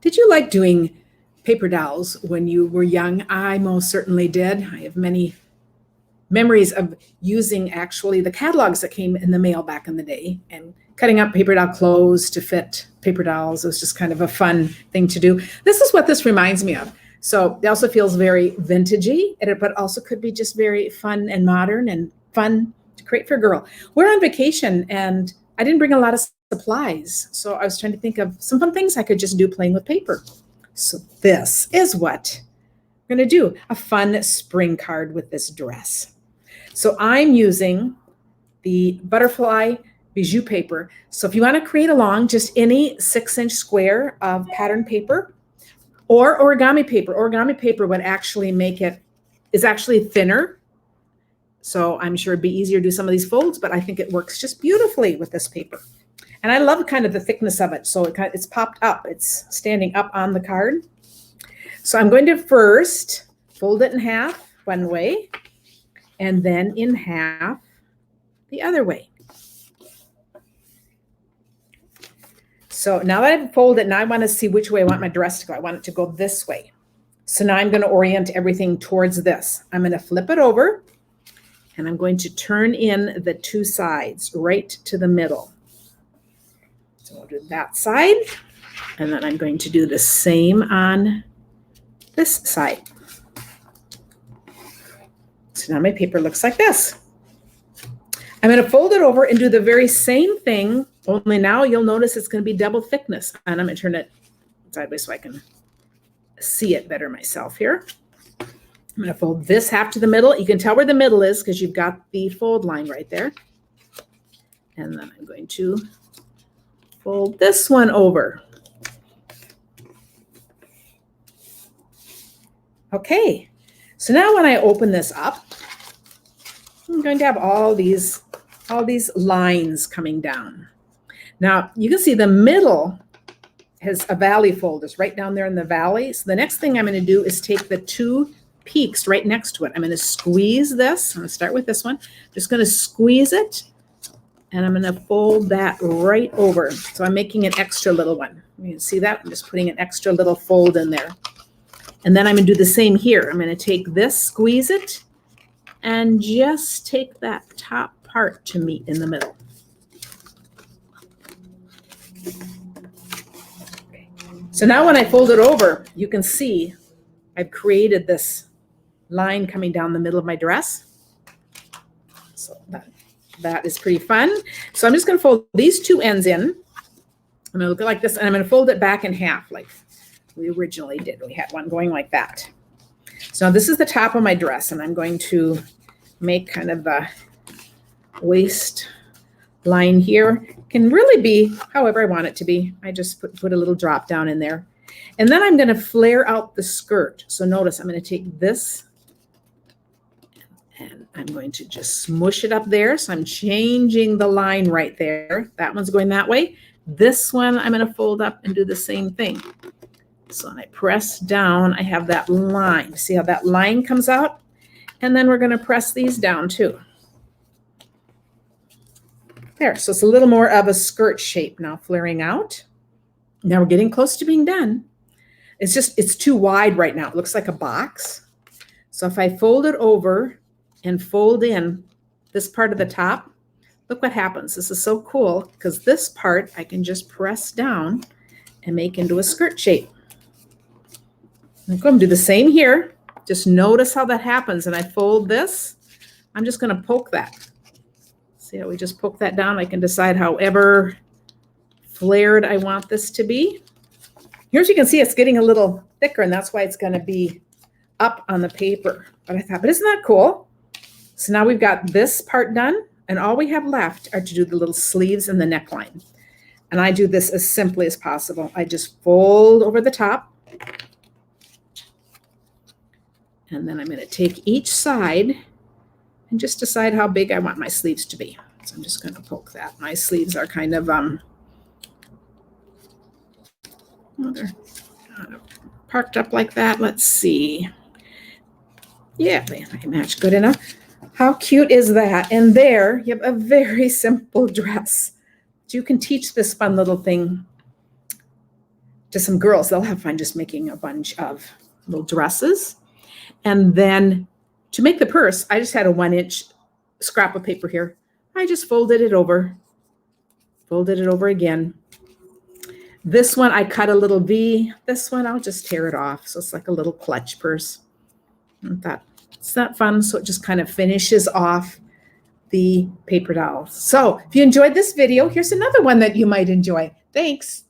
Did you like doing paper dolls when you were young? I most certainly did. I have many memories of using actually the catalogs that came in the mail back in the day and cutting up paper doll clothes to fit paper dolls. It was just kind of a fun thing to do. This is what this reminds me of. So it also feels very vintagey, but also could be just very fun and modern and fun to create for a girl. We're on vacation and I didn't bring a lot of supplies. So I was trying to think of some fun things I could just do playing with paper. So this is what we're going to do, a fun spring card with this dress. So I'm using the butterfly bijou paper. So if you want to create along just any 6-inch square of pattern paper or origami paper would actually make it, is actually thinner. So I'm sure it'd be easier to do some of these folds, but I think it works just beautifully with this paper. And I love kind of the thickness of it. So it's popped up, it's standing up on the card. So I'm going to first fold it in half one way and then in half the other way. So now that I've folded it, now I want to see which way I want my dress to go. I want it to go this way. So now I'm going to orient everything towards this. I'm going to flip it over and I'm going to turn in the two sides right to the middle. So I'll do that side and then I'm going to do the same on this side. So now my paper looks like this. I'm going to fold it over and do the very same thing, only now you'll notice it's going to be double thickness. And I'm going to turn it sideways so I can see it better myself here. I'm going to fold this half to the middle. You can tell where the middle is because you've got the fold line right there. And then I'm going to fold this one over. Okay, so now when I open this up, I'm going to have all these lines coming down. Now you can see the middle has a valley fold. It's right down there in the valley. So the next thing I'm going to do is take the two peaks right next to it. I'm going to squeeze this. I'm going to start with this one. Just going to squeeze it and I'm going to fold that right over. So I'm making an extra little one. You can see that? I'm just putting an extra little fold in there. And then I'm going to do the same here. I'm going to take this, squeeze it, and just take that top part to meet in the middle. Okay. So now when I fold it over, you can see I've created this line coming down the middle of my dress. So that is pretty fun. So I'm just going to fold these two ends in. I'm going to look like this, and I'm going to fold it back in half like we originally did. We had one going like that. So this is the top of my dress, and I'm going to make kind of the waist line here. Can really be however I want it to be. I just put a little drop down in there. And then I'm going to flare out the skirt. So notice I'm going to take this and I'm going to just smush it up there. So I'm changing the line right there. That one's going that way. This one I'm going to fold up and do the same thing. So when I press down, I have that line. See how that line comes out? And then we're going to press these down too. There, so it's a little more of a skirt shape now, flaring out. Now we're getting close to being done. It's too wide right now. It looks like a box. So if I fold it over and fold in this part of the top, look what happens. This is so cool because this part I can just press down and make into a skirt shape. I'm going to do the same here. Just notice how that happens. And I fold this. I'm just going to poke that. See how we just poke that down? I can decide however flared I want this to be. Here, as you can see, it's getting a little thicker, and that's why it's going to be up on the paper. But I thought, but isn't that cool? So now we've got this part done, and all we have left are to do the little sleeves and the neckline. And I do this as simply as possible. I just fold over the top. And then I'm going to take each side and just decide how big I want my sleeves to be. So I'm just going to poke that. My sleeves are kind of, they're parked up like that. Let's see. Yeah, they match good enough. How cute is that? And there you have a very simple dress. You can teach this fun little thing to some girls, they'll have fun just making a bunch of little dresses. And then to make the purse, I just had a 1-inch scrap of paper here. I just folded it over again. This one, I cut a little V. This one, I'll just tear it off. So it's like a little clutch purse. It's not fun. So it just kind of finishes off the paper dowel. So if you enjoyed this video, here's another one that you might enjoy. Thanks.